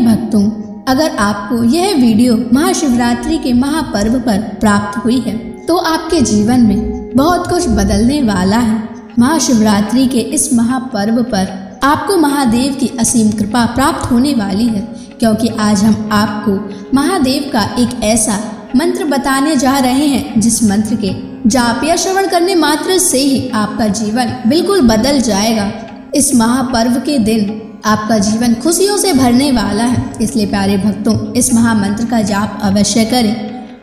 भक्तों, अगर आपको यह वीडियो महाशिवरात्रि के महापर्व पर प्राप्त हुई है तो आपके जीवन में बहुत कुछ बदलने वाला है। महाशिवरात्रि के इस महापर्व पर आपको महादेव की असीम कृपा प्राप्त होने वाली है, क्योंकि आज हम आपको महादेव का एक ऐसा मंत्र बताने जा रहे हैं जिस मंत्र के जाप या श्रवण करने मात्र से ही आपका जीवन बिल्कुल बदल जाएगा। इस महापर्व के दिन आपका जीवन खुशियों से भरने वाला है, इसलिए प्यारे भक्तों, इस महामंत्र का जाप अवश्य करें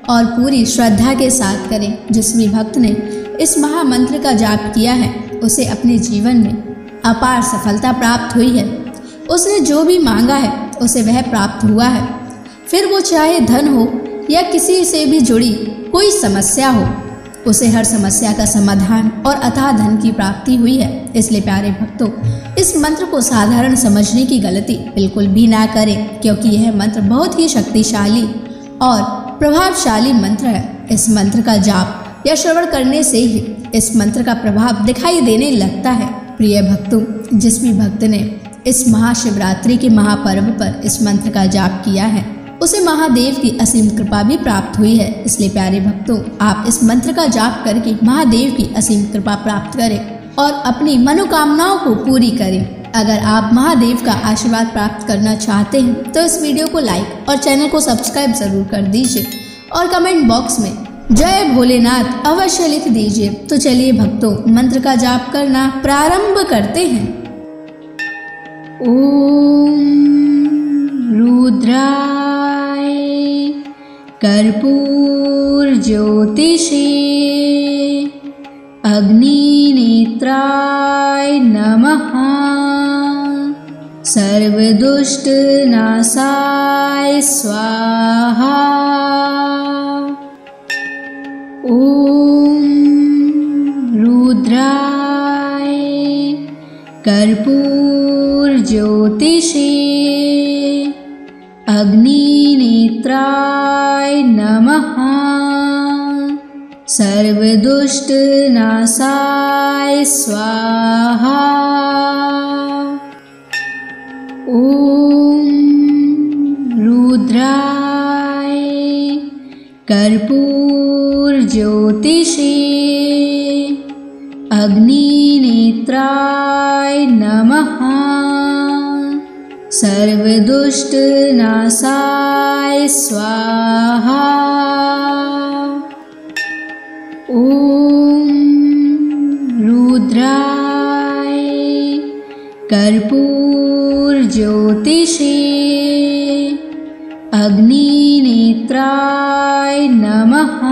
और पूरी श्रद्धा के साथ करें। जिस भी भक्त ने इस महामंत्र का जाप किया है उसे अपने जीवन में अपार सफलता प्राप्त हुई है। उसने जो भी मांगा है उसे वह प्राप्त हुआ है, फिर वो चाहे धन हो या किसी से भी जुड़ी कोई समस्या हो, उसे हर समस्या का समाधान और अथाह धन की प्राप्ति हुई है। इसलिए प्यारे भक्तों, इस मंत्र को साधारण समझने की गलती बिल्कुल भी ना करें, क्योंकि यह मंत्र बहुत ही शक्तिशाली और प्रभावशाली मंत्र है। इस मंत्र का जाप या श्रवण करने से ही इस मंत्र का प्रभाव दिखाई देने लगता है। प्रिय भक्तों, जिस भी भक्त ने इस महाशिवरात्रि के महापर्व पर इस मंत्र का जाप किया है उसे महादेव की असीम कृपा भी प्राप्त हुई है। इसलिए प्यारे भक्तों, आप इस मंत्र का जाप करके महादेव की असीम कृपा प्राप्त करें और अपनी मनोकामनाओं को पूरी करें। अगर आप महादेव का आशीर्वाद प्राप्त करना चाहते हैं तो इस वीडियो को लाइक और चैनल को सब्सक्राइब जरूर कर दीजिए और कमेंट बॉक्स में जय भोलेनाथ अवश्य लिख दीजिए। तो चलिए भक्तों, मंत्र का जाप करना प्रारंभ करते हैं। ओम रुद्राय कर्पूर ज्योतिषे अग्निनेत्राय नमः। सर्वदुष्ट नाशाय स्वाहा। ओम रुद्राय कर्पूर ज्योतिषे अग्निनेत्राय नमः। सर्वदुष्ट नाशाय स्वाहा। ओम रुद्राय कर्पूर ज्योतिषे अग्निनेत्राय नमः। सर्वदुष्ट नाशाय स्वाहा। ओम रुद्राय कर्पूर ज्योतिषे अग्निनेत्राय नमः।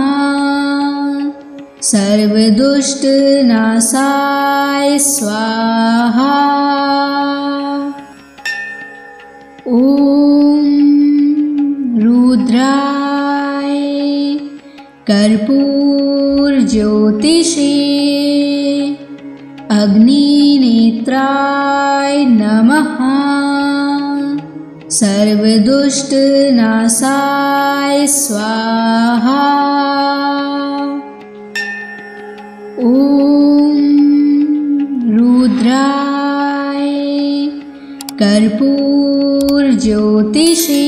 सर्वदुष्ट नाशाय स्वाहा। ओम रुद्राय कर्पूर ज्योतिषे अग्निनेत्राय नमः। सर्वदुष्ट नाशाय स्वाहा। ओम रुद्राय कर्पूर ज्योतिषे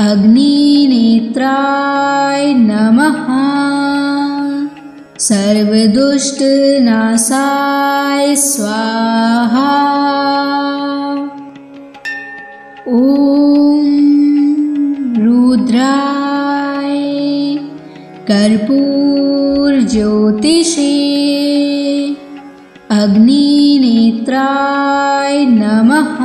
अग्निनेत्राय नमः। सर्वदुष्ट नाशाय स्वाहा। ओम रुद्राय कर्पूर ज्योतिषे अग्निनेत्राय नमः।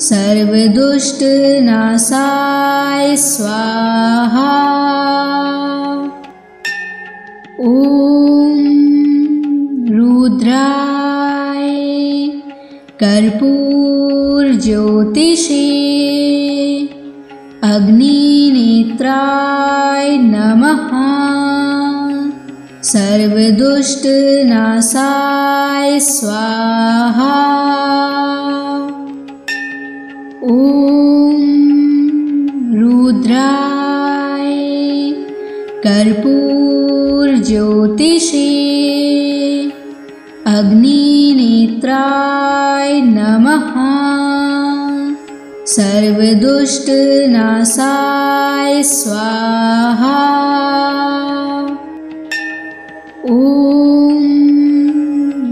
सर्वदुष्ट नाशाय स्वाहा। ओम रुद्राय कर्पूर ज्योतिषे अग्निनेत्राय नमः। सर्वदुष्ट नाशाय स्वाहा। ओम रुद्राय कर्पूर ज्योतिषे अग्निनेत्राय नमः। सर्वदुष्टनाशाय स्वाहा। ॐ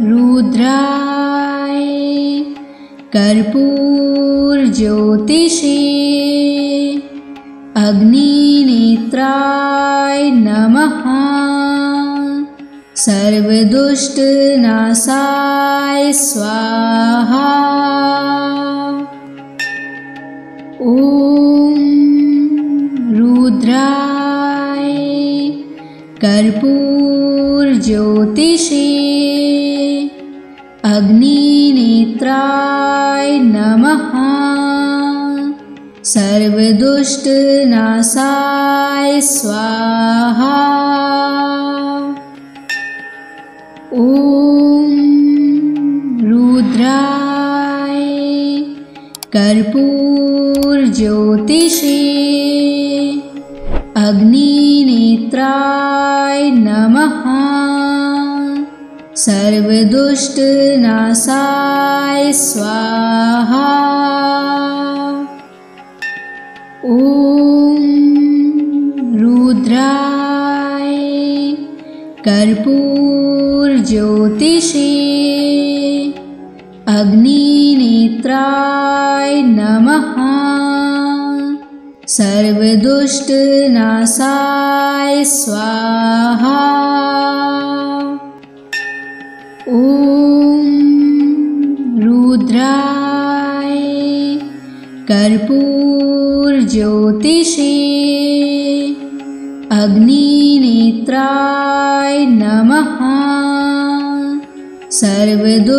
रुद्राय कर्पूरज्योतिषे अग्निनेत्राय नमः। सर्वदुष्टनाशाय स्वाहा। ॐ रुद्राय कर्पूरज्योतिषे अग्निनेत्राय नमः। सर्वदुष्टनाशाय स्वाहा। ॐ रुद्राय कर्पूरज्योतिषे अग्निनेत्राय नमः। सर्वदुष्टनाशाय स्वाहा। ॐ रुद्राय कर्पूरज्योतिषे अग्निनेत्राय नमः। सर्वदुष्टनाशाय स्वाहा। ॐ रुद्राय कर्पूरज्योतिषे अग्निनेत्राय नमः। सर्वदुष्टनाशाय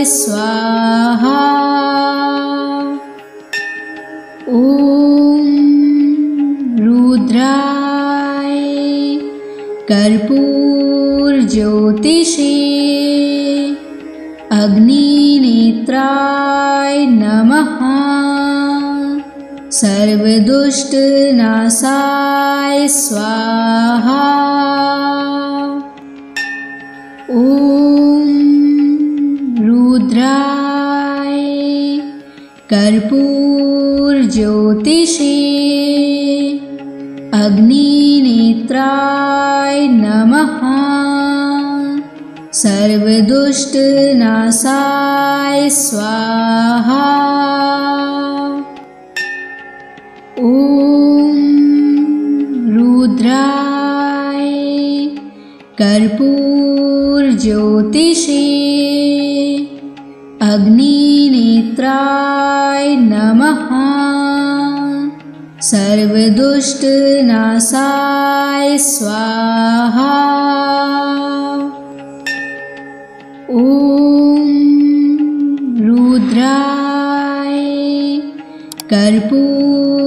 स्वाहा। ॐ रुद्राय कर्पूरज्योतिषे अग्निनेत्राय नमः। सर्वदुष्टनाशाय स्वाहा। ॐ रुद्राय कर्पूरज्योतिषे अग्निनेत्राय नमः। सर्वदुष्टनाशाय स्वाहा। ॐ रुद्राय कर्पूरज्योतिषे अग्निनेत्राय नमः। सर्वदुष्टनाशाय स्वाहा। ॐ रुद्राय कर्पूरज्योतिषे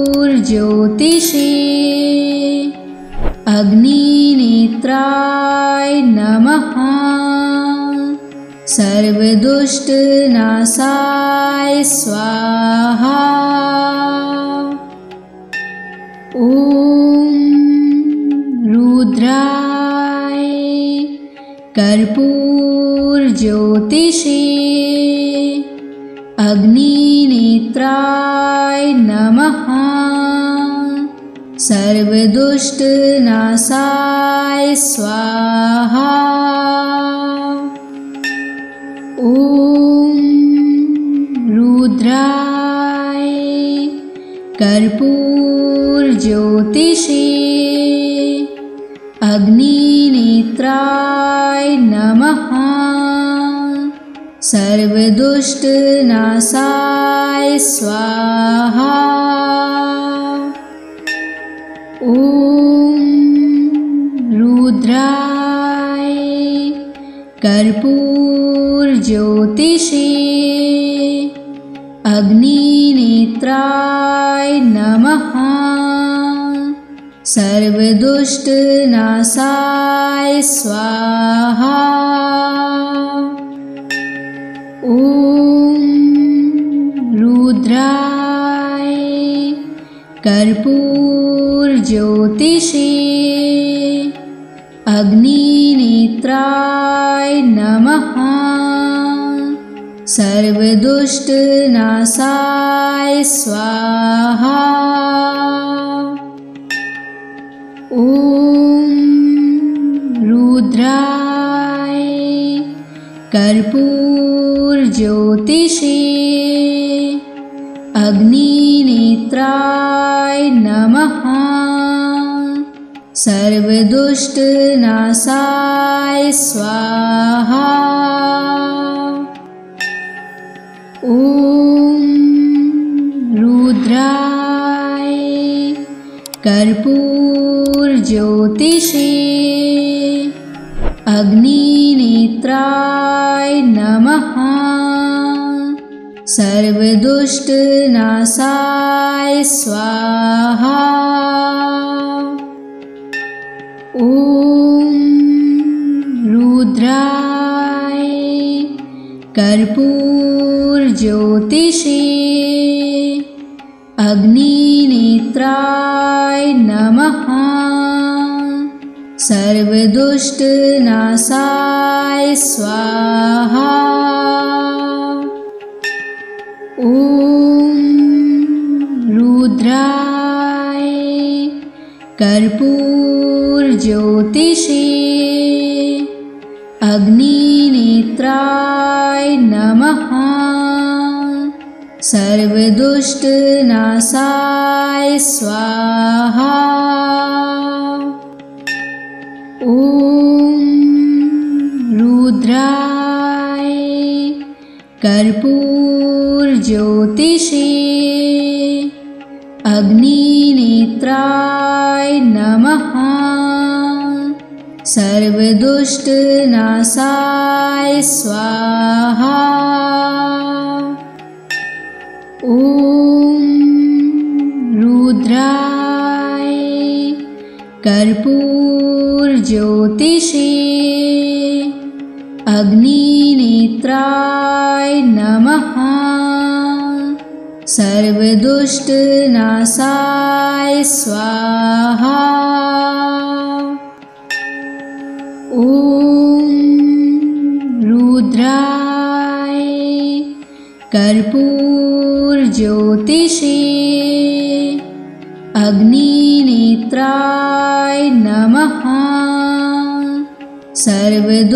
अग्निनेत्राय नमः। सर्वदुष्टनाशाय स्वाहा। ॐ रुद्राय कर्पूरज्योतिषे अग्निनेत्राय नमः। सर्वदुष्टनाशाय स्वाहा। ॐ रुद्राय कर्पूरज्योतिषे अग्निनेत्राय नमः। सर्वदुष्टनाशाय स्वाहा। ॐ रुद्राय कर्पूरज्योतिषे अग्निनेत्राय नमः। सर्वदुष्टनाशाय स्वाहा। ॐ रुद्राय कर्पूरज्योतिषे अग्निनेत्राय नमः। सर्वदुष्टनाशाय स्वाहा। ॐ रुद्राय कर्पूरज्योतिषे अग्निनेत्राय नमः। सर्वदुष्टनाशाय स्वाहा। ॐ रुद्राय कर्पूरज्योतिषे अग्निनेत्राय नमः। सर्वदुष्टनाशाय स्वाहा। ॐ रुद्राय कर्पूरज्योतिषे अग्निनेत्राय नमः। सर्वदुष्टनाशाय स्वाहा। ॐ रुद्राय कर्पूरज्योतिषे अग्निनेत्राय नमः। सर्वदुष्टनाशाय स्वाहा। ॐ रुद्राय कर्पूरज्योतिषे अग्निनेत्राय नमः। सर्वदुष्टनाशाय स्वाहा। ॐ रुद्राय कर्पूरज्योतिषे अग्निनेत्राय नमः। सर्वदुष्टनाशाय स्वाहा। ॐ रुद्राय कर्पूरज्योतिषे अग्निनेत्राय नमः। सर्वदुष्टनाशाय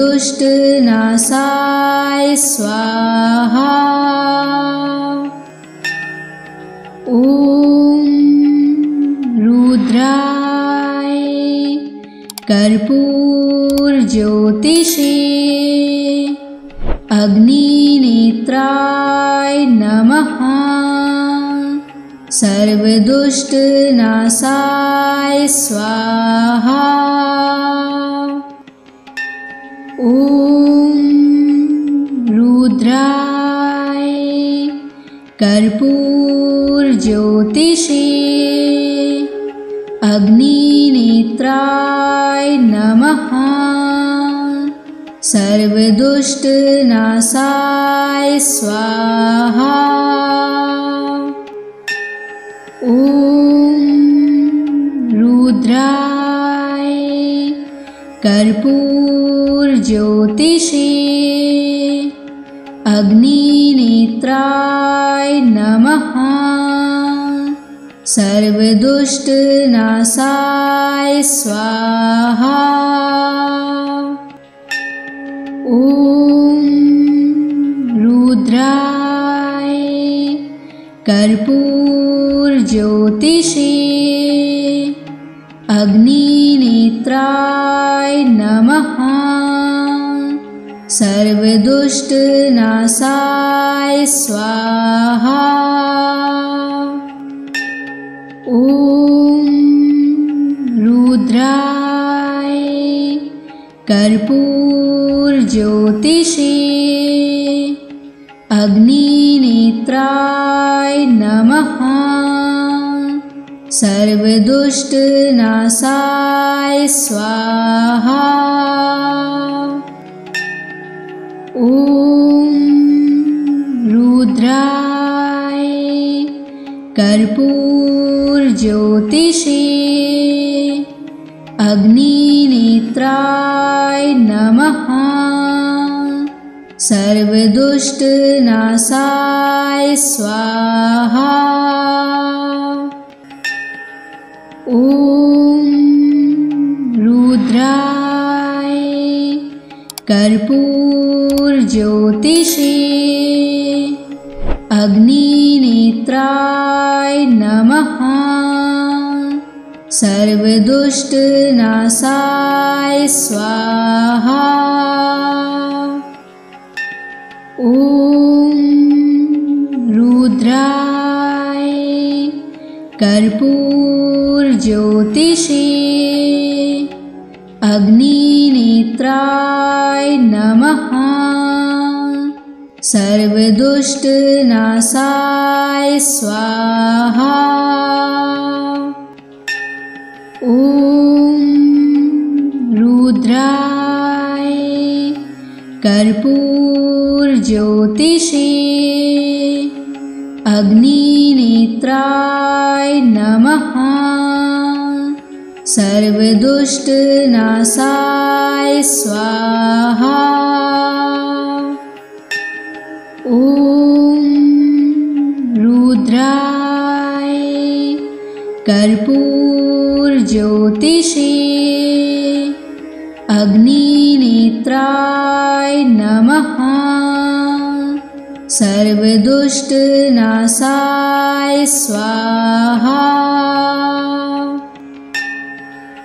स्वाहा। ॐ रुद्राय कर्पूरज्योतिषे अग्निनेत्राय नमः। सर्वदुष्टनाशाय स्वाहा। ॐ रुद्राय कर्पूरज्योतिषे अग्निनेत्राय नमः। सर्वदुष्टनाशाय स्वाहा। ॐ रुद्राय कर्पूरज्योतिषे अग्निनेत्राय नमः। सर्वदुष्टनाशाय स्वाहा। ॐ रुद्राय कर्पूरज्योतिषे अग्निनेत्राय नमः। सर्वदुष्टनाशाय स्वाहा। ॐ रुद्राय कर्पूरज्योतिषे अग्निनेत्राय नमः। सर्वदुष्टनाशाय स्वाहा। ॐ रुद्राय कर्पूरज्योतिषे अग्निनेत्राय नमः। सर्वदुष्टनाशाय स्वाहा। ॐ रुद्राय कर्पूरज्योतिषे अग्निनेत्राय नमः। सर्वदुष्टनाशाय स्वाहा। ॐ रुद्राय कर्पूरज्योतिषे अग्निनेत्राय नमः। सर्वदुष्टनाशाय स्वाहा। ॐ रुद्राय कर्पूरज्योतिषे अग्निनेत्राय नमः। सर्वदुष्टनाशाय स्वाहा। ॐ रुद्राय कर्पूरज्योतिषे अग्निनेत्राय नमः। सर्वदुष्टनाशाय स्वाहा।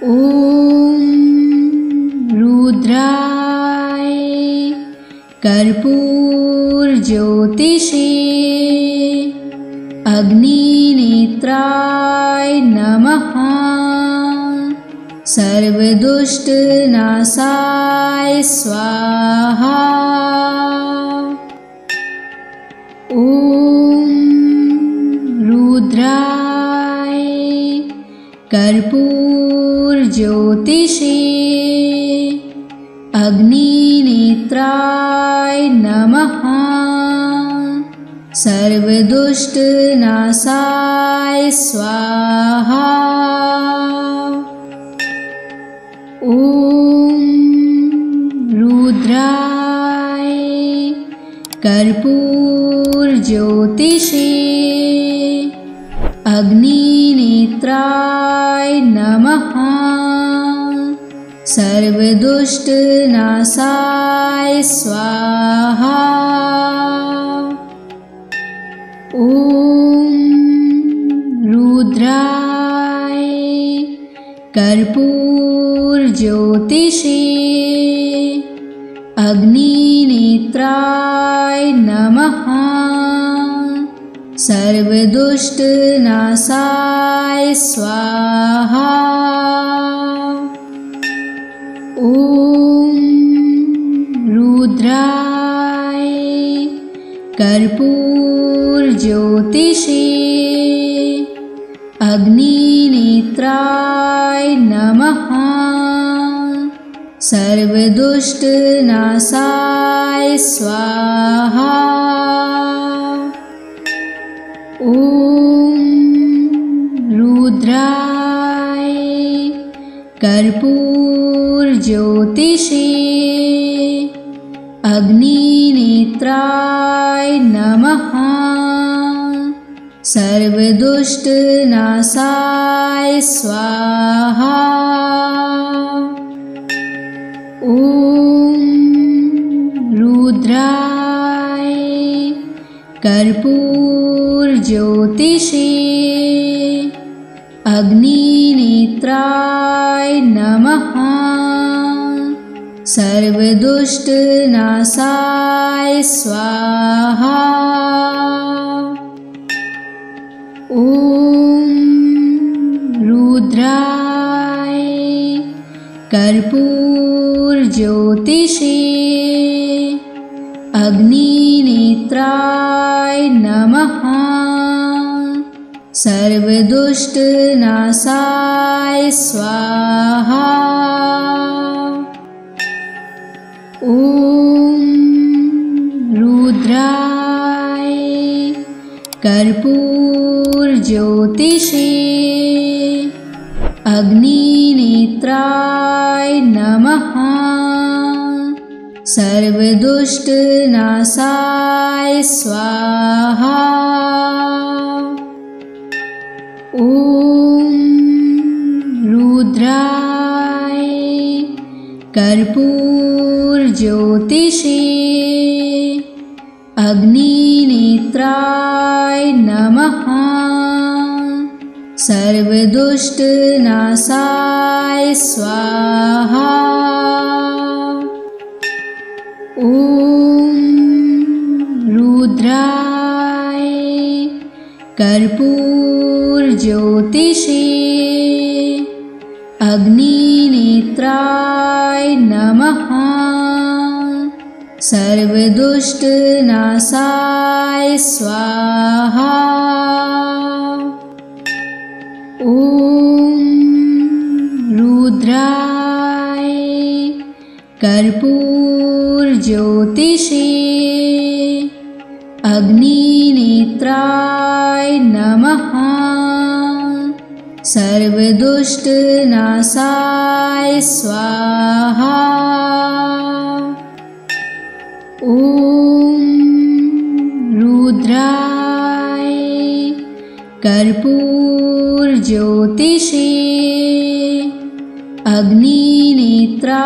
ॐ रुद्राय कर्पूरज्योतिषे अग्निनेत्राय नमः। सर्वदुष्टनाशाय स्वाहा। ॐ रुद्राय कर्पूरज्योतिषे अग्निनेत्राय नमः। सर्वदुष्टनाशाय स्वाहा। ॐ रुद्राय कर्पूरज्योतिषे अग्निनेत्राय नमः। सर्वदुष्टनाशाय स्वाहा। ॐ रुद्राय कर्पूरज्योतिषे अग्निनेत्राय नमः। सर्वदुष्टनाशाय स्वाहा। ॐ रुद्राय कर्पूरज्योतिषे अग्निनेत्राय नमः। सर्वदुष्टनाशाय स्वाहा। ॐ रुद्राय कर्पूरज्योतिषे अग्निनेत्राय नमः। सर्वदुष्टनाशाय स्वाहा। ॐ रुद्राय कर्पूरज्योतिषे अग्निनेत्राय नमः। सर्वदुष्टनाशाय स्वाहा। ॐ रुद्राय कर्पूरज्योतिषे अग्निनेत्राय नमः। सर्वदुष्टनाशाय स्वाहा। ॐ रुद्राय कर्पूरज्योतिषे अग्निनेत्राय नमः। सर्वदुष्टनाशाय स्वाहा। ॐ रुद्राय कर्पूरज्योतिषे अग्निनेत्राय नमः। सर्वदुष्टनाशाय स्वाहा। ॐ रुद्राय कर्पूरज्योतिषे अग्निनेत्राय नमः। सर्वदुष्टनाशाय स्वाहा। ॐ रुद्राय कर्पूरज्योतिषे अग्निनेत्राय नमः। सर्वदुष्टनाशाय स्वाहा। ॐ रुद्राय कर्पूरज्योतिषे अग्निनेत्राय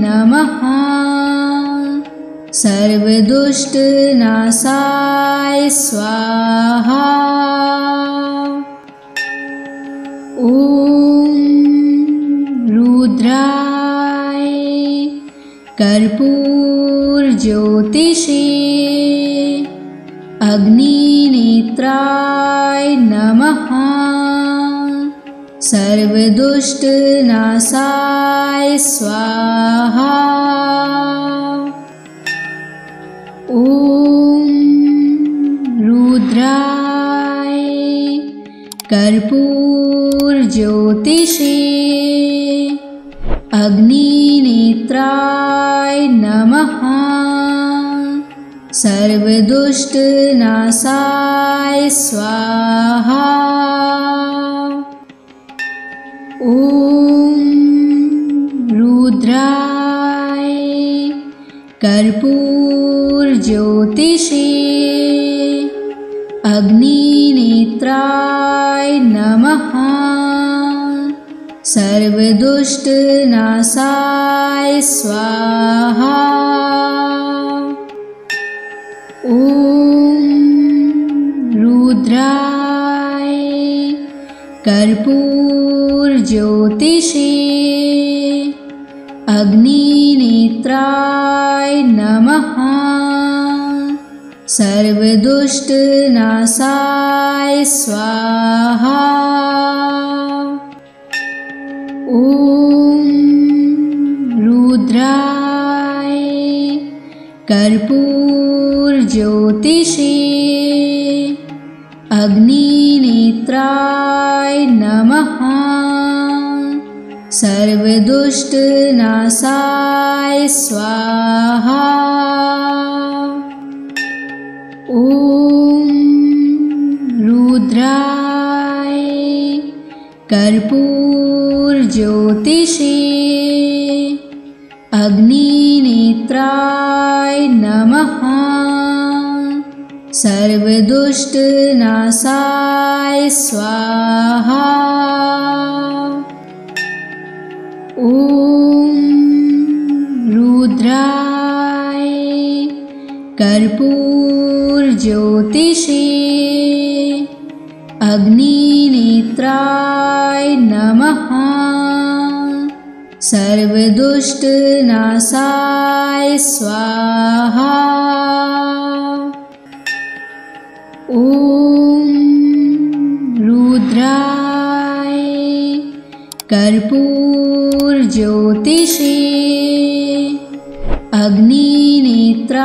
नमः। सर्वदुष्टनाशाय स्वाहा। ॐ रुद्राय कर्पूरज्योतिषे अग्निनेत्राय नमः। सर्वदुष्टनाशाय स्वाहा। ॐ रुद्राय कर्पूरज्योतिषे अग्निनेत्राय नमः। सर्वदुष्टनाशाय स्वाहा। ॐ रुद्राय कर्पूरज्योतिषे अग्निनेत्राय नमः। सर्वदुष्टनाशाय स्वाहा। ॐ रुद्राय कर्पूरज्योतिषे अग्निनेत्राय नमः। सर्वदुष्टनाशाय स्वाहा। ॐ रुद्राय कर्पूरज्योतिषे अग्निनेत्राय नमः। सर्वदुष्टनाशाय स्वाहा। ॐ रुद्राय कर्पूरज्योतिषे अग्निनेत्राय नमः। सर्वदुष्टनाशाय स्वाहा। ॐ रुद्राय कर्पूरज्योतिषे अग्निनेत्राय नमः। सर्वदुष्टनाशाय स्वाहा। ॐ रुद्राय कर्पूरज्योतिषे अग्निनेत्राय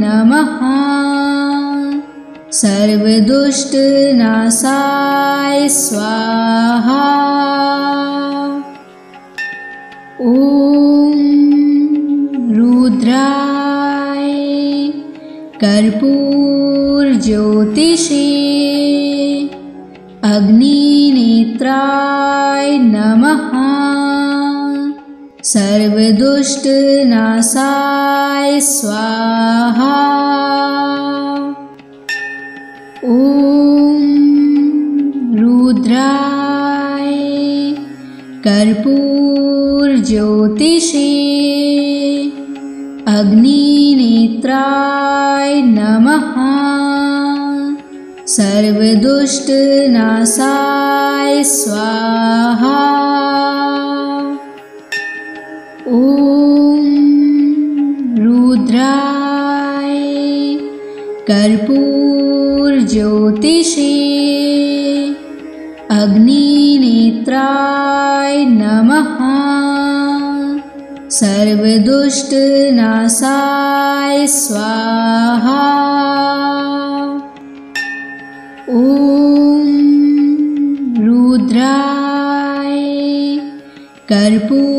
नमः। सर्वदुष्टनाशाय स्वाहा। ॐ रुद्राय कर्पूरज्योतिषे अग्निनेत्राय नमः। सर्वदुष्टनाशाय स्वाहा। ॐ रुद्राय कर्पूरज्योतिषे अग्निनेत्राय नमः। सर्वदुष्टनाशाय स्वाहा। ॐ रुद्राय कर्पूरज्योतिषे अग्निनेत्राय नमः। सर्वदुष्टनाशाय स्वाहा। ॐ रुद्राय कर्पूरज्योतिषे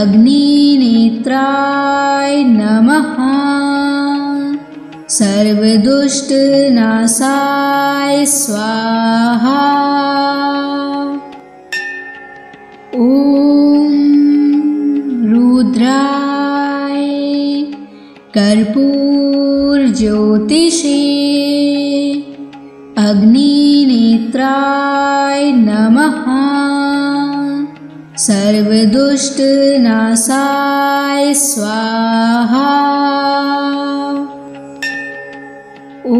अग्निनेत्राय नमः। सर्वदुष्टनाशाय स्वाहा। ॐ रुद्राय कर्पूरज्योतिषे अग्निनेत्राय नमः। सर्वदुष्टनाशाय स्वाहा। ॐ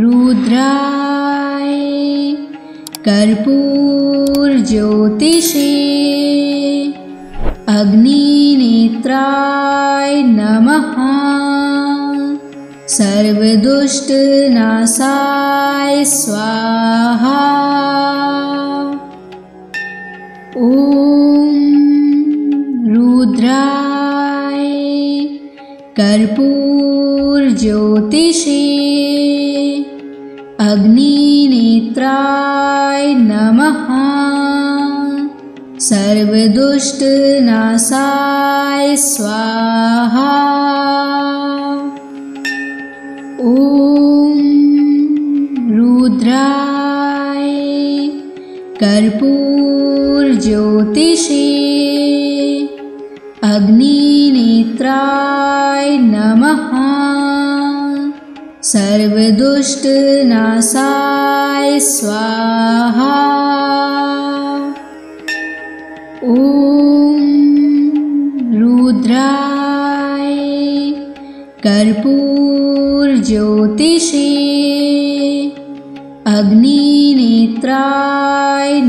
रुद्राय कर्पूरज्योतिषे अग्निनेत्राय नमः। सर्वदुष्टनाशाय स्वाहा। ॐ रुद्राय कर्पूरज्योतिषे अग्निनेत्राय नमः। सर्वदुष्टनाशाय स्वाहा। ॐ रुद्राय कर्पूरज्योतिषे अग्निनेत्राय नमः। सर्वदुष्टनाशाय स्वाहा। ॐ रुद्राय कर्पूरज्योतिषे अग्निनेत्राय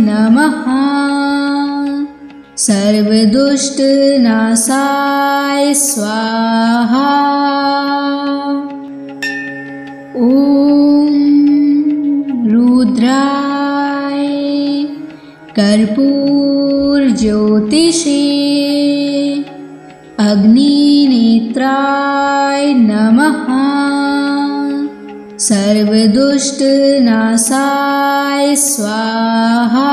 नमः। सर्वदुष्टनाशाय स्वाहा। ॐ रुद्राय कर्पूरज्योतिषे अग्निनेत्राय नमः। सर्वदुष्टनाशाय स्वाहा।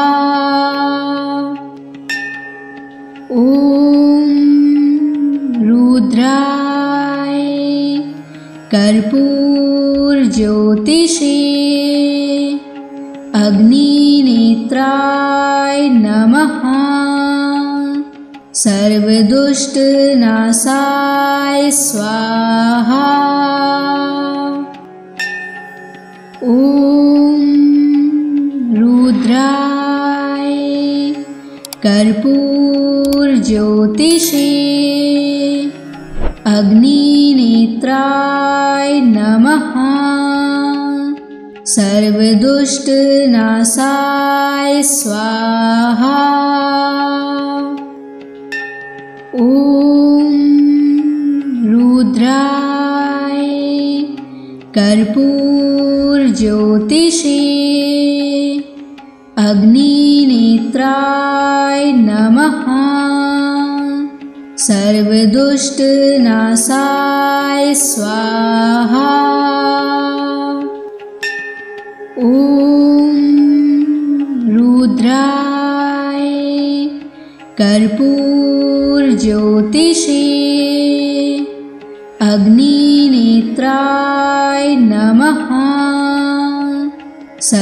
ॐ रुद्राय कर्पूरज्योतिषे अग्निनेत्राय नमः। सर्वदुष्टनाशाय स्वाहा। ॐ रुद्राय कर्पूरज्योतिषे अग्निनेत्राय नमः। सर्वदुष्टनाशाय स्वाहा। ॐ रुद्राय कर्पूरज्योतिषे अग्निनेत्राय नमः। सर्वदुष्टनाशाय स्वाहा। ॐ रुद्राय कर्पूरज्योतिषे अग्निनेत्राय नमः।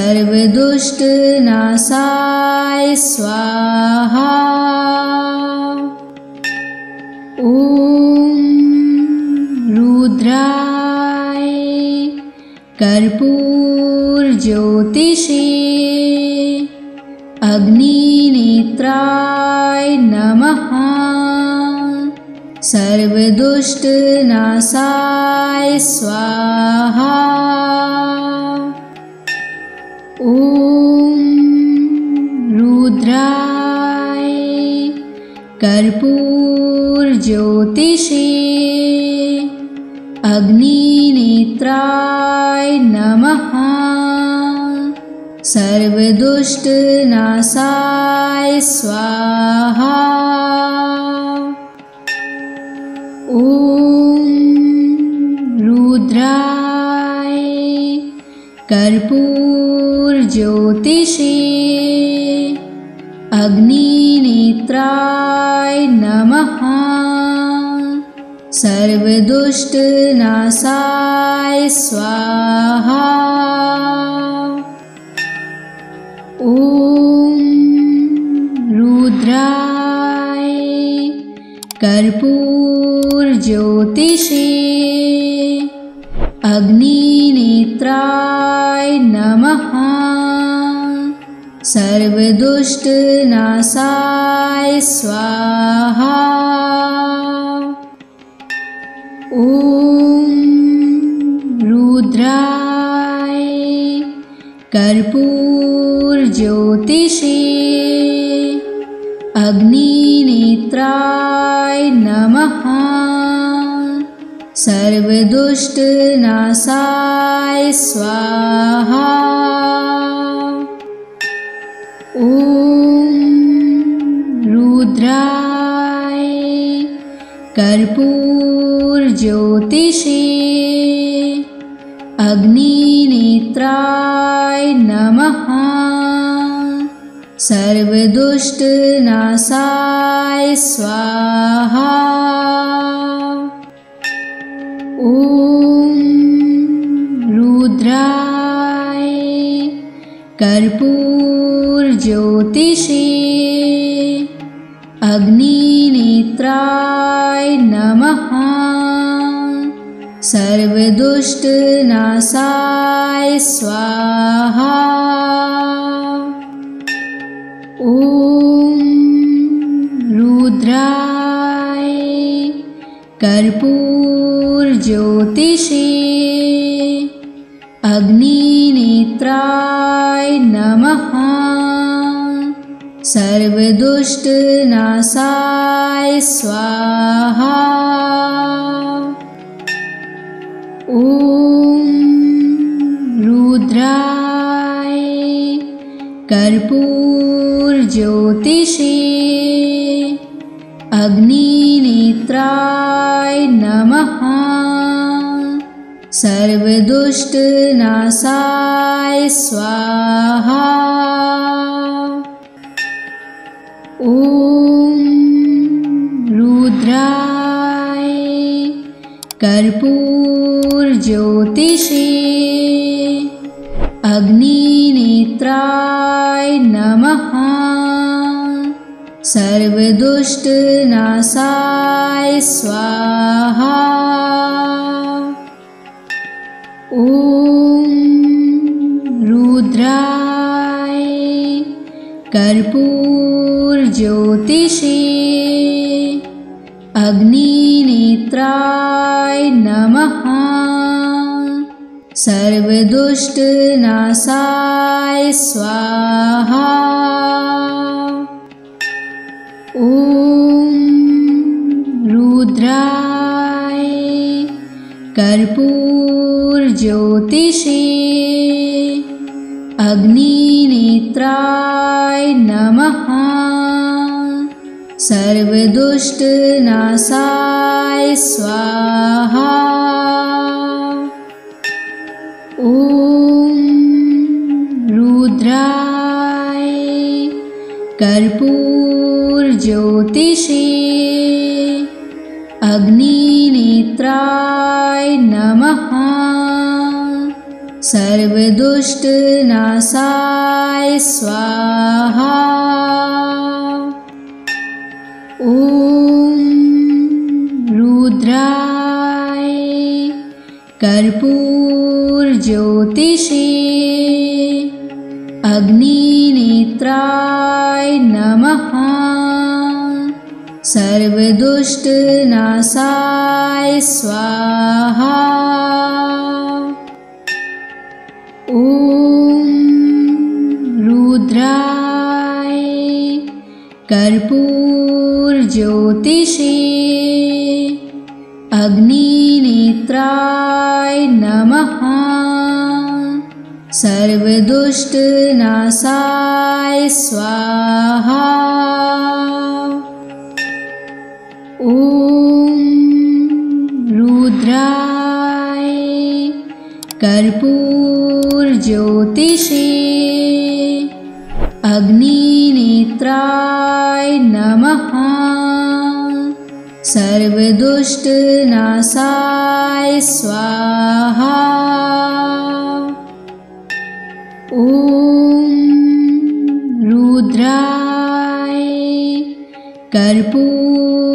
सर्वदुष्टनाशाय स्वाहा। ॐ रुद्राय कर्पूरज्योतिषे अग्निनेत्राय नमः। सर्वदुष्टनाशाय स्वाहा। ॐ रुद्राय कर्पूरज्योतिषे अग्निनेत्राय नमः। सर्वदुष्टनाशाय स्वाहा। ॐ रुद्राय कर्पूरज्योतिषे अग्निनेत्राय नमः। सर्वदुष्टनाशाय स्वाहा। ॐ रुद्राय कर्पूरज्योतिषे अग्निनेत्राय नमः। सर्वदुष्टनाशाय स्वाहा। ॐ रुद्राय कर्पूरज्योतिषे अग्निनेत्राय नमः। सर्वदुष्टनाशाय स्वाहा। ॐ रुद्राय कर्पूरज्योतिषे अग्निनेत्राय नमः। सर्वदुष्टनाशाय स्वाहा। ॐ रुद्राय कर्पूरज्योतिषे अग्निनेत्राय नमः। सर्वदुष्टनाशाय स्वाहा। ॐ रुद्राय कर्पूरज्योतिषे अग्निनेत्राय नमः। सर्वदुष्टनाशाय स्वाहा। ॐ रुद्राय कर्पूरज्योतिषे अग्निनेत्राय नमः। सर्वदुष्टनाशाय स्वाहा। ॐ रुद्राय कर्पूरज्योतिषे अग्निनेत्राय नमः। सर्वदुष्टनाशाय स्वाहा। ॐ रुद्राय कर्पूरज्योतिषे अग्निनेत्राय नमः। सर्वदुष्टनाशाय स्वाहा। ॐ रुद्राय कर्पूरज्योतिषे अग्निनेत्राय नमः। सर्वदुष्टनाशाय स्वाहा। ॐ रुद्राय कर्पूरज्योतिषे अग्निनेत्राय नमः। सर्वदुष्टनाशाय स्वाहा। ॐ रुद्राय कर्पूरज्योतिषे अग्निनेत्राय नमः। सर्वदुष्टनाशाय स्वाहा। ॐ रुद्राय कर्पूरज्योतिषे अग्निनेत्राय नमः। सर्वदुष्टनाशाय स्वाहा। ॐ रुद्राय कर्पूरज्योतिषे अग्निनेत्राय नमः। सर्वदुष्टनाशाय स्वाहा। ॐ रुद्राय कर्पूरज्योतिषे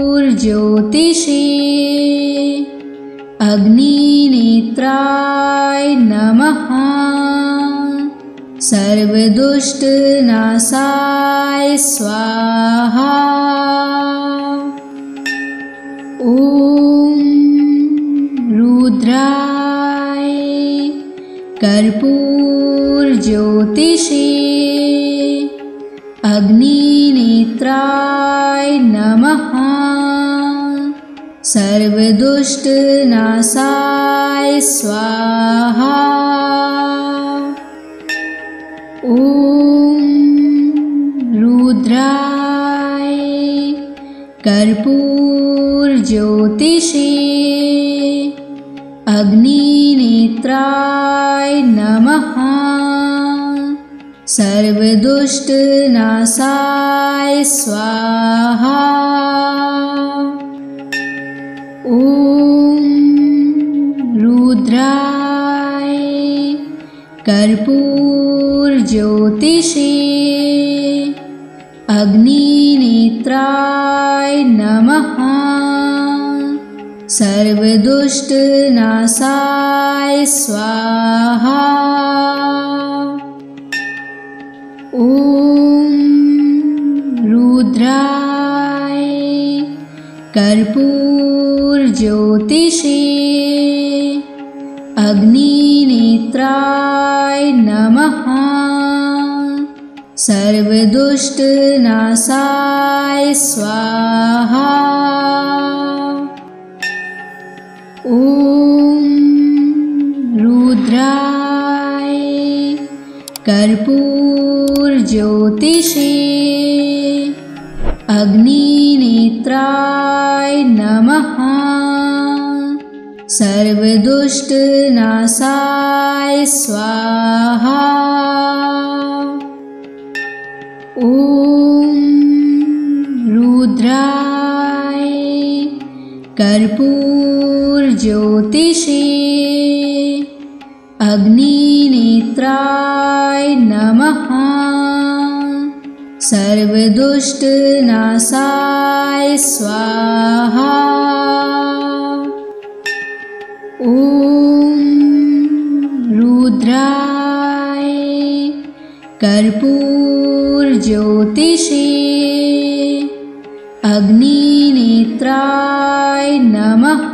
अग्निनेत्राय नमः। सर्वदुष्टनाशाय स्वाहा। ॐ रुद्राय कर्पूरज्योतिषे अग्निनेत्राय नमः। सर्वदुष्टनाशाय स्वाहा। ॐ रुद्राय कर्पूरज्योतिषे अग्निनेत्राय नमः। सर्वदुष्टनाशाय स्वाहा। ॐ रुद्राय कर्पूरज्योतिषे अग्निनेत्राय नमः। सर्वदुष्टनाशाय स्वाहा। ॐ रुद्राय कर्पूरज्योतिषे अग्निनेत्राय नमः। सर्वदुष्टनाशाय स्वाहा। ॐ रुद्राय कर्पूरज्योतिषे अग्निनेत्राय नमः। सर्वदुष्टनाशाय स्वाहा। ॐ रुद्राय कर्पूरज्योतिषे अग्निनेत्राय नमः। सर्वदुष्टनाशाय स्वाहा। ॐ रुद्राय कर्पूरज्योतिषे अग्निनेत्राय नमः।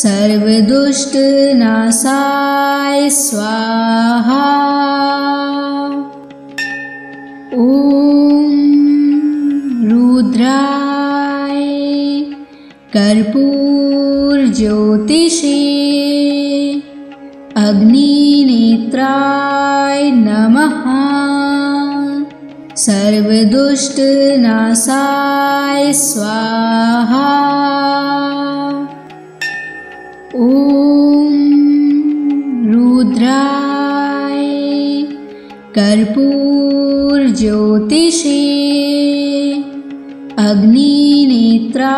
सर्वदुष्टनाशाय स्वाहा। ॐ रुद्राय कर्पूरज्योतिषे अग्निनेत्राय नमः। सर्वदुष्टनाशाय स्वाहा। ॐ रुद्राय कर्पूरज्योतिषे अग्निनेत्राय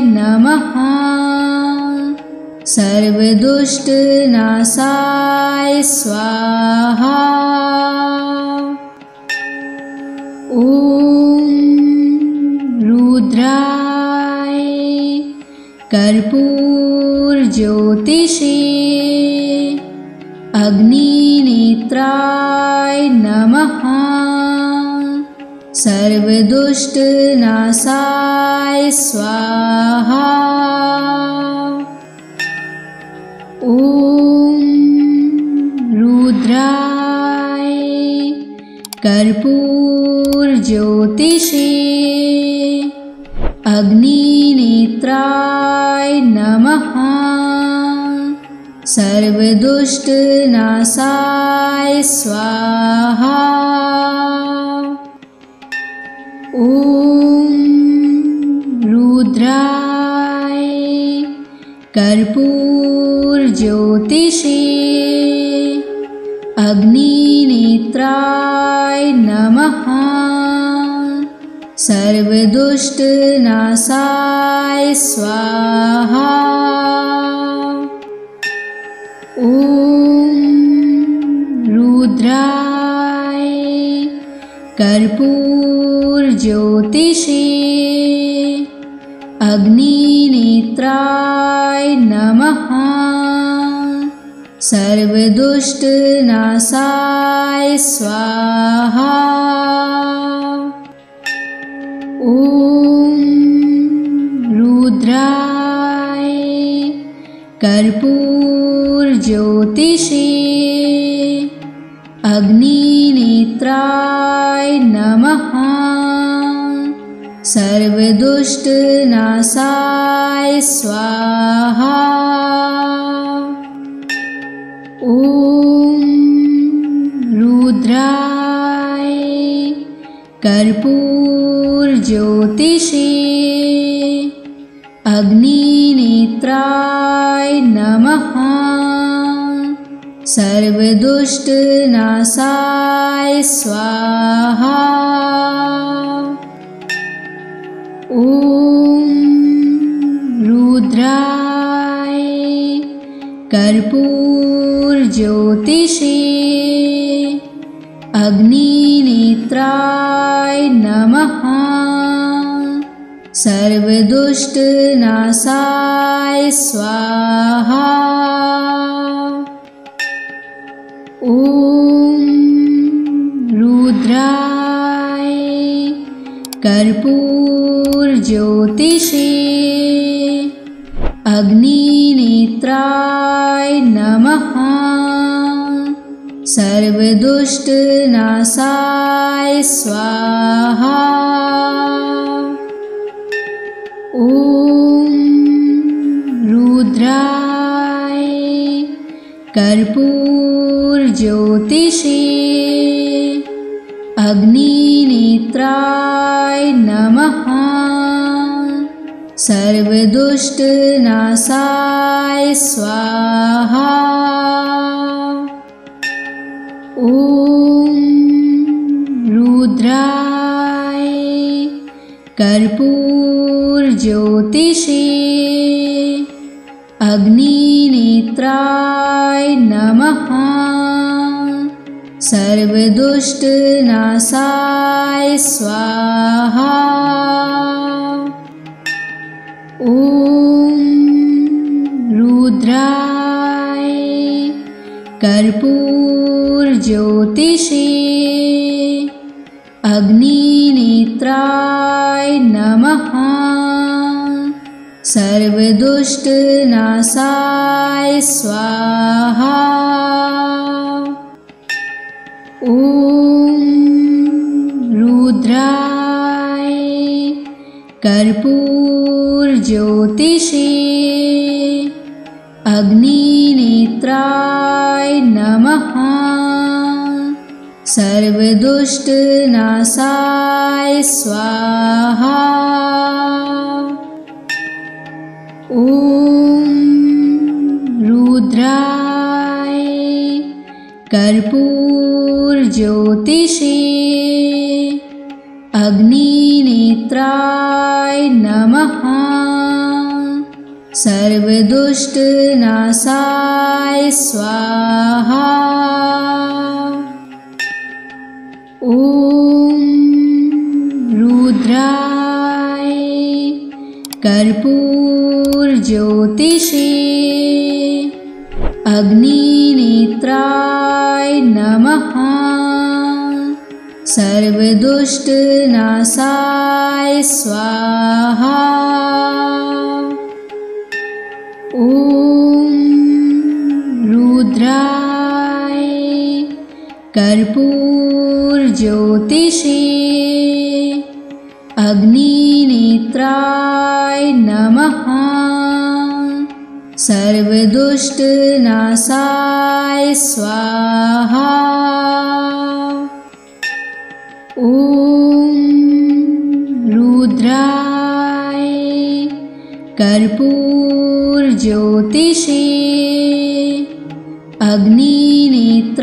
नमः। सर्वदुष्टनाशाय स्वाहा। ॐ रुद्राय कर्पूरज्योतिषे अग्निनेत्राय नमः। सर्वदुष्टनाशाय स्वाहा। ॐ रुद्राय कर्पूरज्योतिषे अग्निनेत्राय नमः। सर्वदुष्टनाशाय स्वाहा। ॐ रुद्राय कर्पूरज्योतिषे अग्निनेत्राय नमः। सर्वदुष्टनाशाय स्वाहा। ॐ रुद्राय कर्पूरज्योतिषे अग्निनेत्राय नमः। सर्वदुष्टनाशाय स्वाहा। ॐ रुद्राय कर्पूरज्योतिषे अग्निनेत्राय नमः। सर्वदुष्टनाशाय स्वाहा। ॐ रुद्राय कर्पूरज्योतिषे अग्निनेत्राय नमः। सर्वदुष्टनाशाय स्वाहा। ॐ रुद्राय कर्पूरज्योतिषे अग्निनेत्राय नमः। सर्वदुष्टनाशाय स्वाहा। ॐ रुद्राय कर्पूरज्योतिषे अग्निनेत्राय नमः। सर्वदुष्टनाशाय स्वाहा। ॐ रुद्राय कर्पूरज्योतिषे अग्निनेत्राय नमः। सर्वदुष्टनाशाय स्वाहा। ॐ रुद्राय कर्पूरज्योतिषे अग्निनेत्राय नमः। सर्वदुष्टनाशाय स्वाहा। ॐ रुद्राय कर्पूरज्योतिषे अग्निनेत्राय नमः। सर्वदुष्टनाशाय स्वाहा। ॐ रुद्राय कर्पूरज्योतिषे अग्निनेत्राय नमः। सर्वदुष्टनाशाय स्वाहा। ॐ रुद्राय कर्पूरज्योतिषे अग्निनेत्राय नमः। सर्वदुष्टनाशाय स्वाहा। ॐ रुद्राय कर्पूरज्योतिषे अग्निनेत्राय नमः। सर्वदुष्टनाशाय स्वाहा। ॐ रुद्राय कर्पूरज्योतिषे अग्निनेत्राय नमः। सर्वदुष्टनाशाय स्वाहा। ॐ रुद्राय कर्पूरज्योतिषे अग्निनेत्राय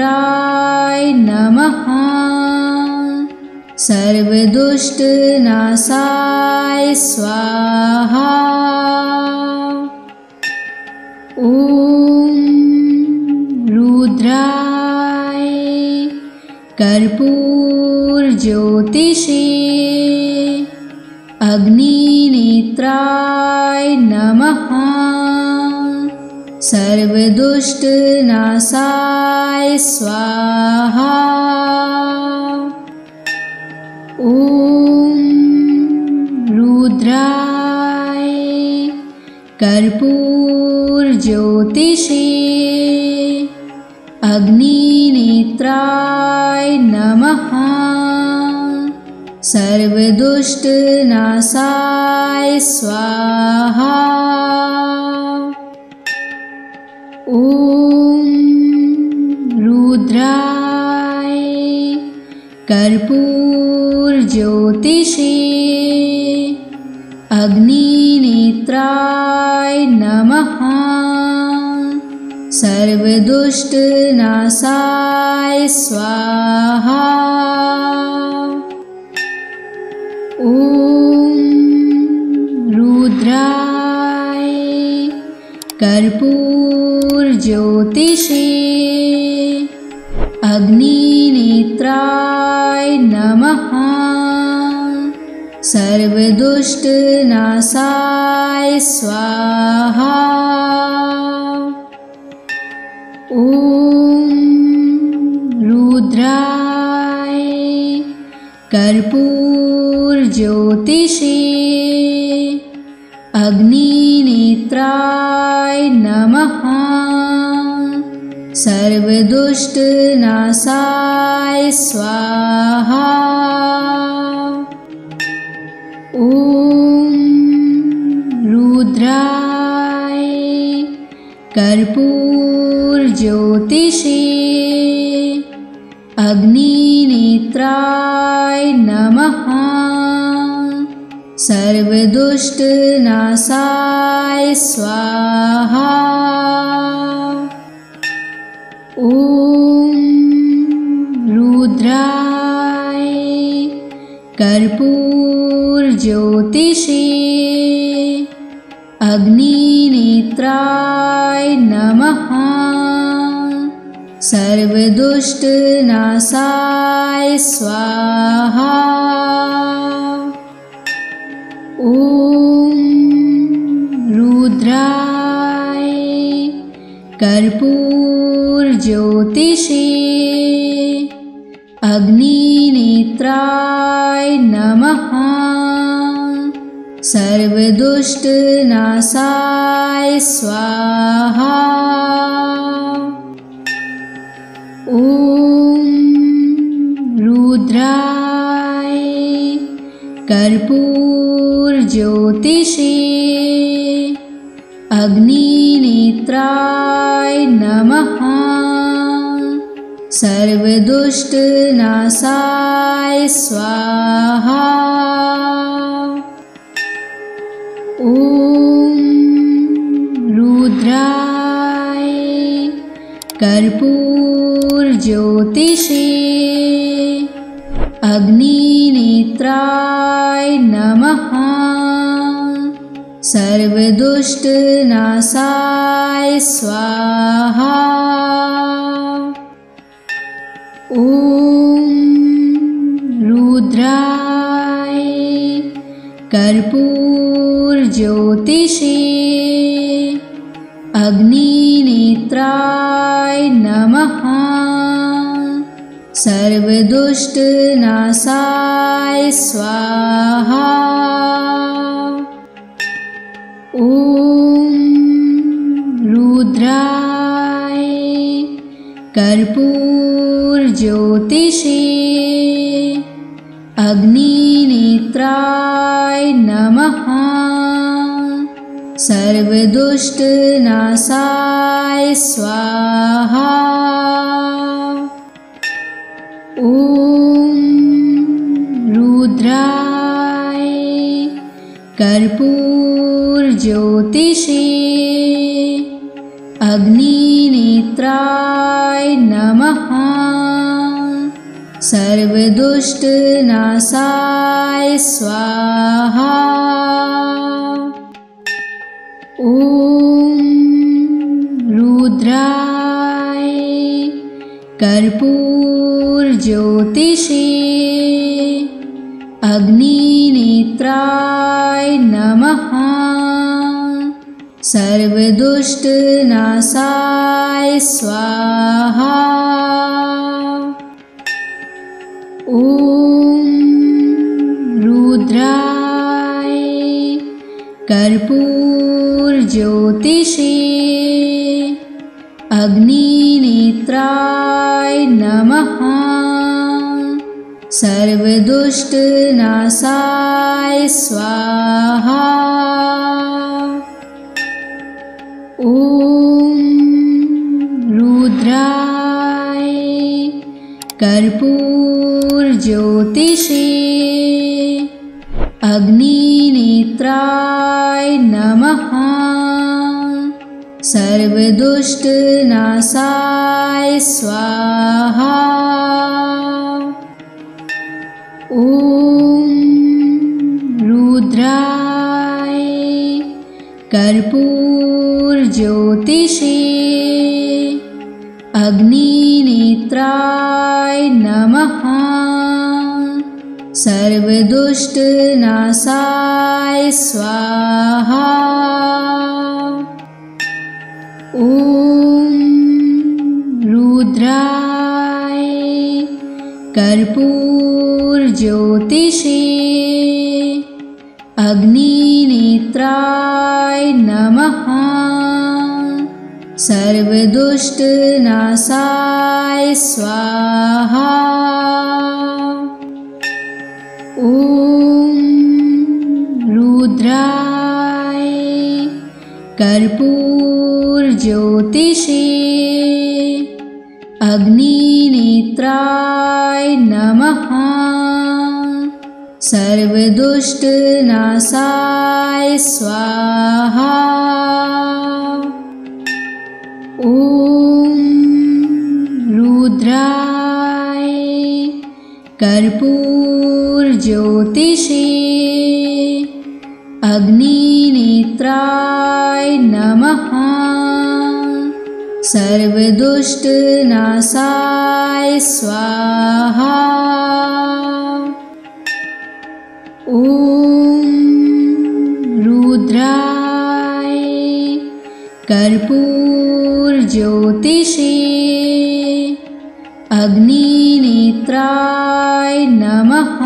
नमः। सर्वदुष्टनाशाय स्वाहा। ॐ रुद्राय कर्पूरज्योतिषे अग्निनेत्राय नमः। सर्वदुष्टनाशाय स्वाहा। ॐ रुद्राय कर्पूरज्योतिषे अग्निनेत्राय नमः। सर्वदुष्टनाशाय स्वाहा। ॐ रुद्राय कर्पूरज्योतिषे अग्निनेत्राय नमः। सर्वदुष्टनाशाय स्वाहा। ॐ रुद्राय कर्पूरज्योतिषे अग्निनेत्राय नमः। सर्वदुष्टनाशाय स्वाहा। ॐ रुद्राय कर्पूरज्योतिषे अग्निनेत्राय नमः। सर्वदुष्टनाशाय स्वाहा। ॐ रुद्राय कर्पूरज्योतिषे अग्निनेत्राय नमः। सर्वदुष्टनाशाय स्वाहा। ॐ रुद्राय कर्पूरज्योतिषे अग्निनेत्राय नमः। सर्वदुष्टनाशाय स्वाहा। ॐ रुद्राय कर्पूरज्योतिषे अग्निनेत्राय नमः। सर्वदुष्टनाशाय स्वाहा। ॐ रुद्राय कर्पूरज्योतिषे अग्निनेत्राय नमः। सर्वदुष्टनाशाय स्वाहा। ॐ रुद्राय कर्पूरज्योतिषे अग्निनेत्राय नमः। सर्वदुष्टनाशाय स्वाहा। ॐ रुद्राय कर्पूरज्योतिषे अग्निनेत्राय नमः। सर्वदुष्टनाशाय स्वाहा। ॐ रुद्राय कर्पूरज्योतिषे अग्निनेत्राय नमः। सर्वदुष्टनाशाय स्वाहा। ॐ रुद्राय कर्पूरज्योतिषे अग्निनेत्राय नमः। सर्वदुष्टनाशाय स्वाहा। ॐ रुद्राय कर्पूरज्योतिषे अग्निनेत्राय नमः। सर्वदुष्टनाशाय स्वाहा। ॐ रुद्राय कर्पूरज्योतिषे अग्निनेत्राय नमः। सर्वदुष्टनाशाय स्वाहा। ॐ रुद्राय कर्पूरज्योतिषे अग्निनेत्राय नमः। सर्वदुष्टनाशाय स्वाहा। ॐ रुद्राय कर्पूरज्योतिषे अग्निनेत्राय नमः। सर्वदुष्टनाशाय स्वाहा। ॐ रुद्राय कर्पूरज्योतिषे अग्निनेत्राय नमः। सर्वदुष्टनाशाय स्वाहा। ॐ रुद्राय कर्पूरज्योतिषे अग्निनेत्राय नमः। सर्वदुष्टनाशाय स्वाहा। ॐ रुद्राय कर्पूरज्योतिषे अग्निनेत्राय नमः। सर्वदुष्टनाशाय स्वाहा। ॐ रुद्राय कर्पूरज्योतिषे अग्निनेत्राय नमः।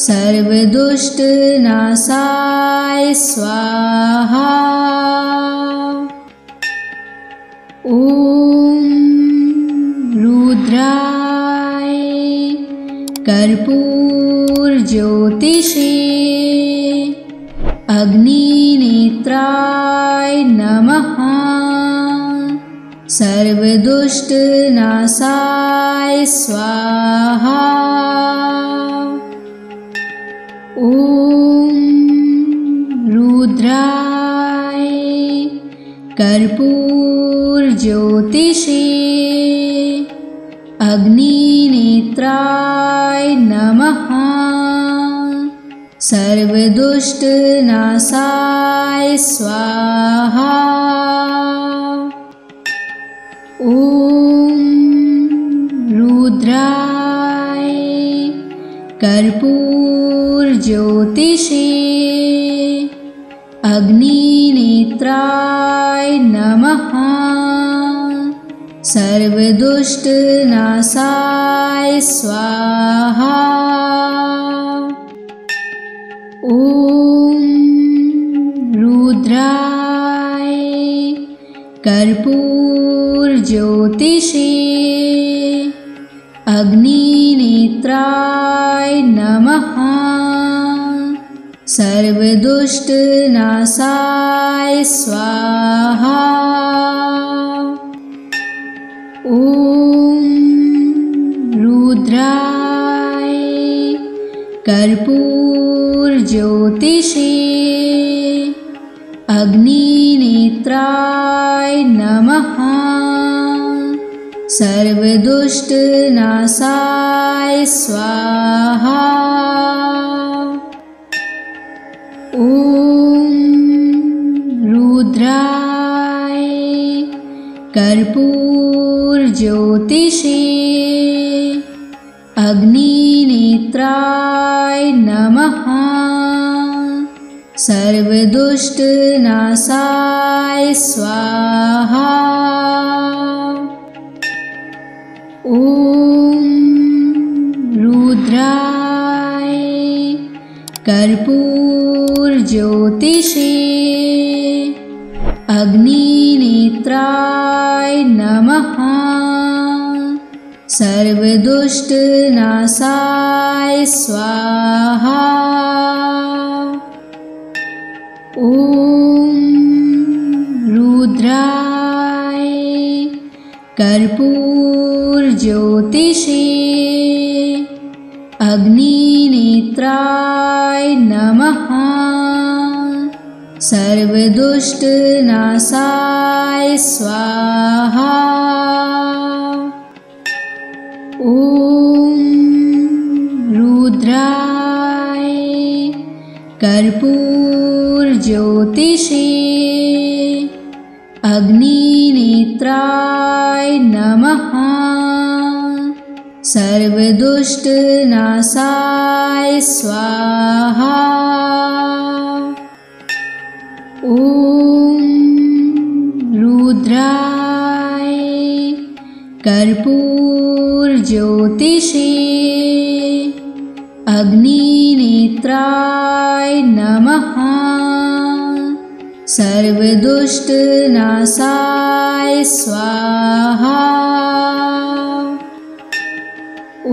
सर्वदुष्टनाशाय स्वाहा। ॐ रुद्राय कर्पूरज्योतिषे अग्निनेत्राय नमः। सर्वदुष्टनाशाय स्वाहा। ॐ रुद्राय कर्पूरज्योतिषे अग्निनेत्राय नमः। सर्वदुष्टनाशाय स्वाहा। ॐ रुद्राय कर्पूरज्योतिषे अग्निनेत्राय नमः। सर्वदुष्टनाशाय स्वाहा। ॐ रुद्राय कर्पूरज्योतिषे अग्निनेत्राय नमः। सर्वदुष्टनाशाय स्वाहा। ॐ रुद्राय कर्पूरज्योतिषे अग्निनेत्राय नमः। सर्वदुष्टनाशाय स्वाहा। ॐ रुद्राय कर्पूरज्योतिषे अग्निनेत्राय नमः। सर्वदुष्टनाशाय स्वाहा। ॐ रुद्राय कर्पूरज्योतिषे अग्निनेत्राय नमः। सर्वदुष्टनाशाय स्वाहा। ॐ रुद्राय कर्पूरज्योतिषे अग्निनेत्राय नमः। सर्वदुष्टनाशाय स्वाहा। ॐ रुद्राय कर्पूरज्योतिषे अग्निनेत्राय नमः। सर्वदुष्टनाशाय स्वाहा। ॐ रुद्राय कर्पूरज्योतिषे अग्निनेत्राय नमः। सर्वदुष्टनाशाय स्वाहा। ॐ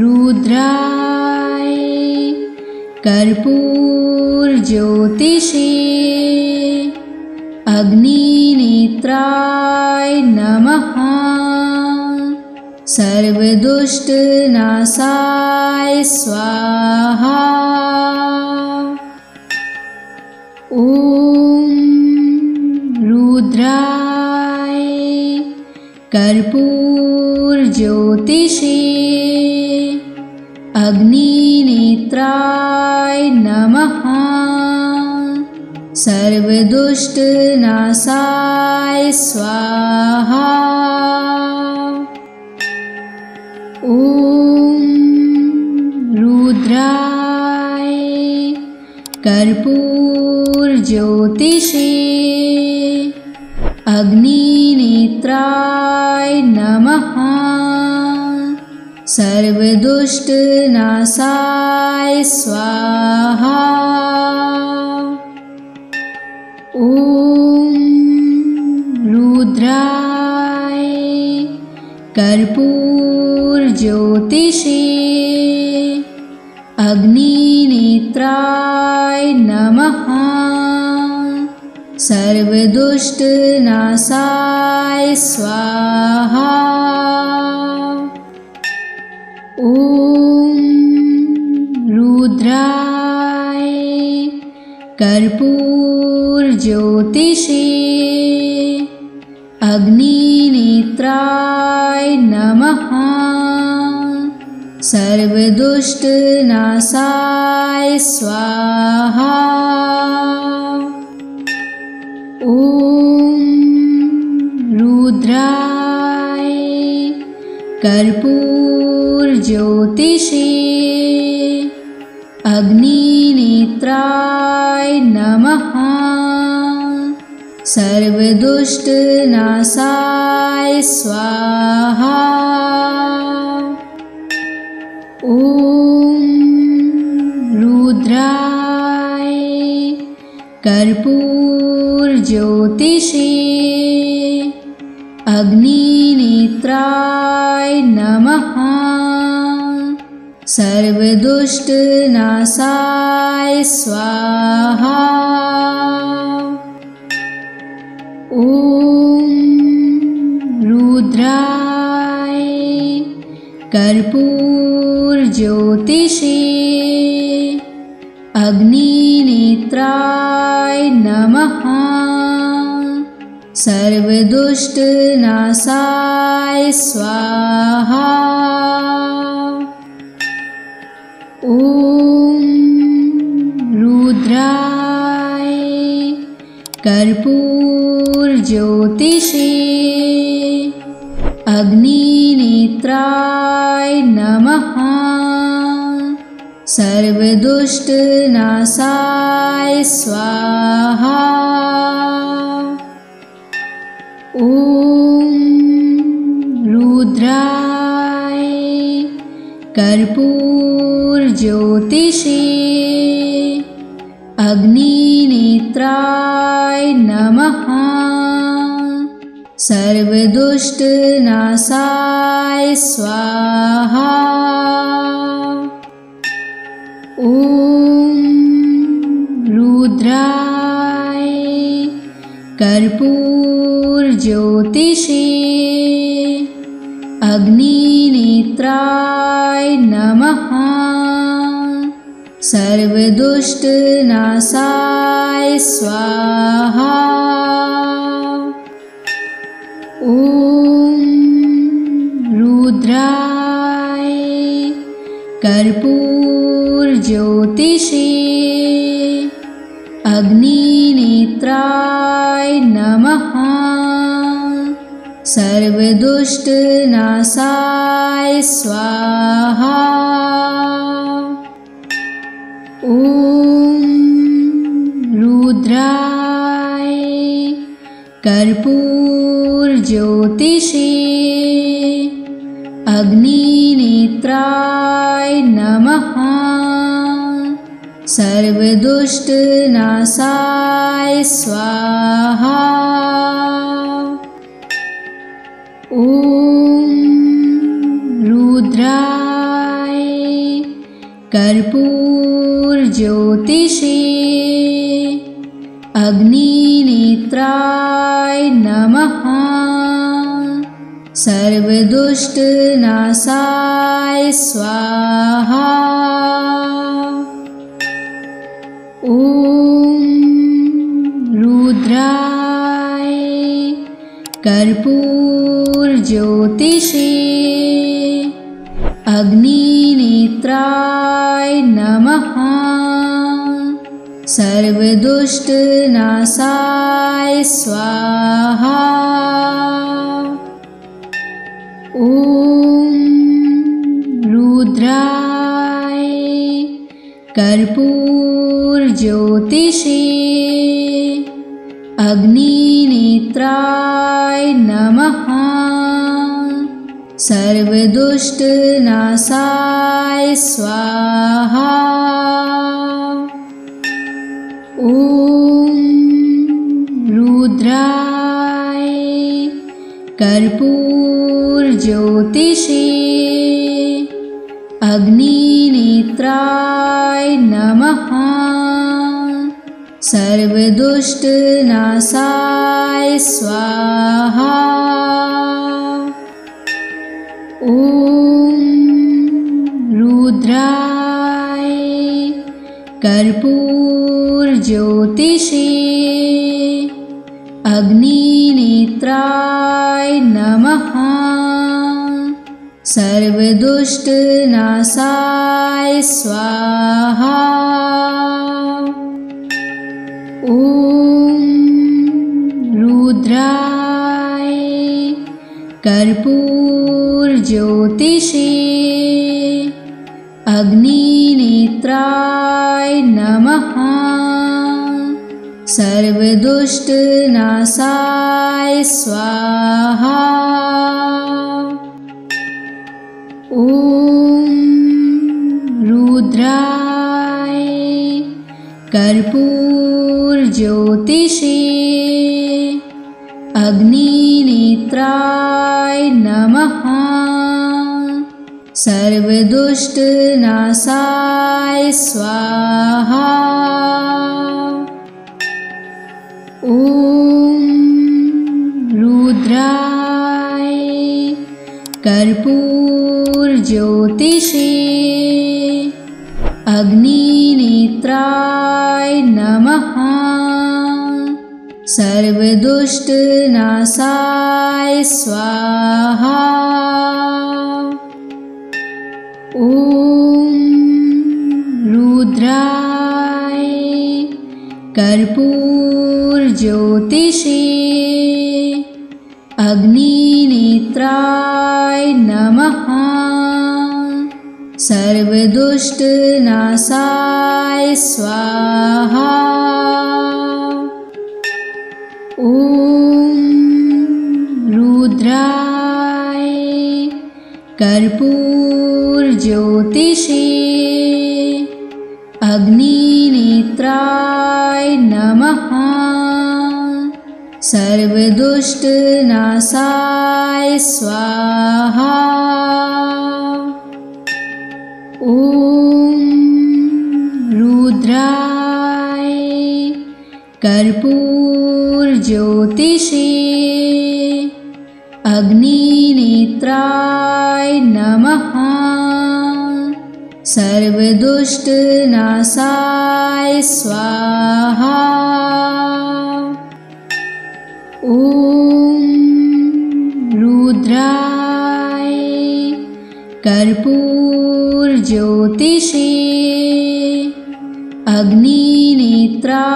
रुद्राय कर्पूरज्योतिषे अग्निनेत्राय नमः। सर्वदुष्टनाशाय स्वाहा। ॐ रुद्राय कर्पूरज्योतिषे अग्निनेत्राय नमः। सर्वदुष्टनाशाय स्वाहा। ॐ रुद्राय कर्पूरज्योतिषे अग्निनेत्राय नमः। सर्वदुष्टनाशाय स्वाहा। ॐ रुद्राय कर्पूरज्योतिषे अग्निनेत्राय नमः। सर्वदुष्टनाशाय स्वाहा। ॐ रुद्राय कर्पूरज्योतिषे अग्निनेत्राय नमः। सर्व सर्वदुष्टनाशाय स्वाहा। ॐ रुद्राय कर्पूरज्योतिषे अग्निनेत्राय नमः। सर्वदुष्टनाशाय स्वाहा। ॐ रुद्राय कर्पूरज्योतिषे अग्निनेत्राय नमः। सर्वदुष्टनाशाय स्वाहा। ॐ रुद्राय कर्पूरज्योतिषे अग्निनेत्राय नमः। सर्वदुष्टनाशाय स्वाहा। ॐ रुद्राय कर्पूरज्योतिषे अग्निनेत्राय नमः। सर्वदुष्टनाशाय स्वाहा। ॐ रुद्राय कर्पूरज्योतिषे अग्निनेत्राय नमः। सर्वदुष्टनाशाय स्वाहा। ॐ रुद्राय कर्पूरज्योतिषे अग्निनेत्राय नमः। सर्वदुष्टनाशाय स्वाहा। ॐ रुद्राय कर्पूरज्योतिषे अग्निनेत्राय नमः। सर्वदुष्टनाशाय स्वाहा। ॐ रुद्राय कर्पूरज्योतिषे अग्निनेत्राय नमः। सर्वदुष्टनाशाय स्वाहा। ॐ रुद्राय कर्पूरज्योतिषे अग्निनेत्राय नमः। सर्वदुष्टनाशाय स्वाहा। ॐ रुद्राय कर्पूरज्योतिषे अग्निनेत्राय नमः। सर्वदुष्टनाशाय स्वाहा। ॐ रुद्राय कर्पूरज्योतिषे अग्निनेत्राय नमः। सर्वदुष्टनाशाय स्वाहा। ॐ रुद्राय कर्पूरज्योतिषे अग्निनेत्राय नमः। सर्वदुष्टनाशाय स्वाहा। ॐ रुद्राय कर्पूरज्योतिषे अग्निनेत्राय नमः। सर्वदुष्टनाशाय स्वाहा। ॐ रुद्राय कर्पूरज्योतिषे अग्निनेत्राय नमः। सर्वदुष्टनाशाय स्वाहा। ॐ रुद्राय कर्पूरज्योतिषे अग्निनेत्राय नमः। सर्वदुष्टनाशाय स्वाहा। ॐ रुद्राय कर्पूरज्योतिषे अग्निनेत्राय नमः। सर्वदुष्टनाशाय स्वाहा। ॐ रुद्राय कर्पूरज्योतिषे अग्निनेत्राय नमः। सर्वदुष्टनाशाय स्वाहा। ॐ रुद्राय कर्पूरज्योतिषे अग्निनेत्राय नमः। सर्वदुष्टनाशाय स्वाहा। ॐ रुद्राय कर्पूरज्योतिषे अग्निनेत्राय नमः। सर्वदुष्टनाशाय स्वाहा। ॐ रुद्राय कर्पूरज्योतिषे अग्निनेत्राय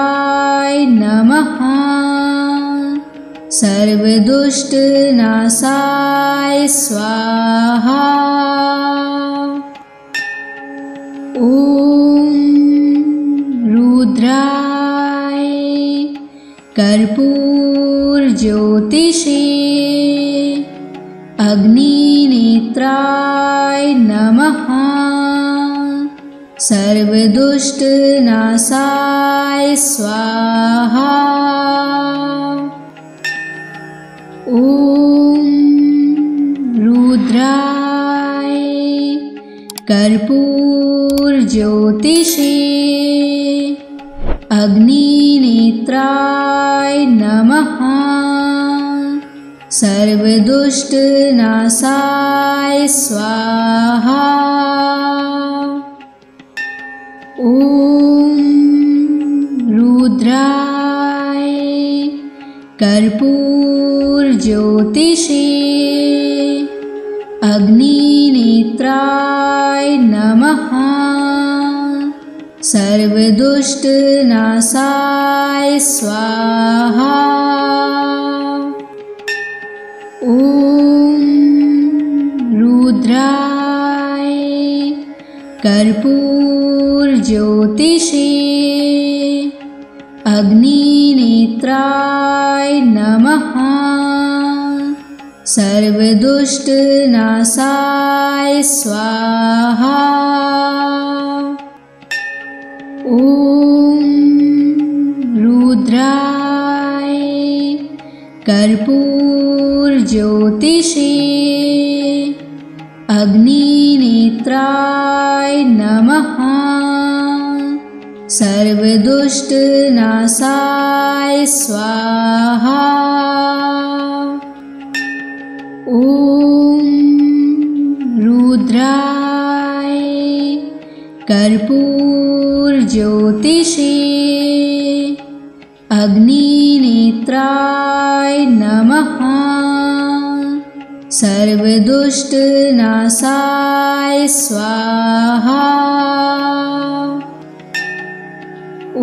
नमः। सर्वदुष्टनाशाय स्वाहा। ॐ रुद्राय कर्पूरज्योतिषे अग्निनेत्राय नमः। सर्वदुष्टनाशाय स्वाहा। ॐ रुद्राय कर्पूरज्योतिषे अग्निनेत्राय नमः। सर्वदुष्टनाशाय स्वाहा। ॐ रुद्राय कर्पूरज्योतिषे अग्निनेत्राय नमः। सर्वदुष्टनाशाय स्वाहा। ॐ रुद्राय कर्पूरज्योतिषे अग्निनेत्राय नमः। सर्वदुष्टनाशाय स्वाहा। ॐ रुद्राय कर्पूरज्योतिषे अग्निनेत्राय नमः। सर्वदुष्टनाशाय स्वाहा। ॐ रुद्राय कर्पूरज्योतिषे अग्निनेत्राय नमः। सर्वदुष्टनाशाय स्वाहा। ॐ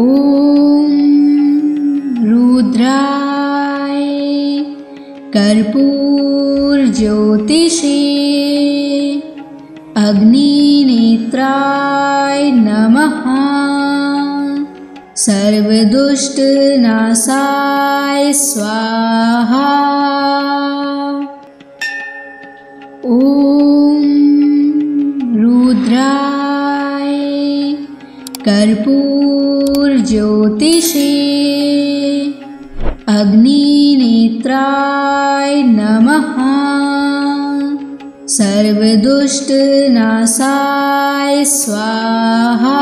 रुद्राय कर्पूरज्योतिषे अग्निनेत्राय नमः। सर्वदुष्टनाशाय स्वाहा। ॐ रुद्राय कर्पूरज्योतिषे अग्निनेत्राय नमः। सर्वदुष्टनाशाय स्वाहा।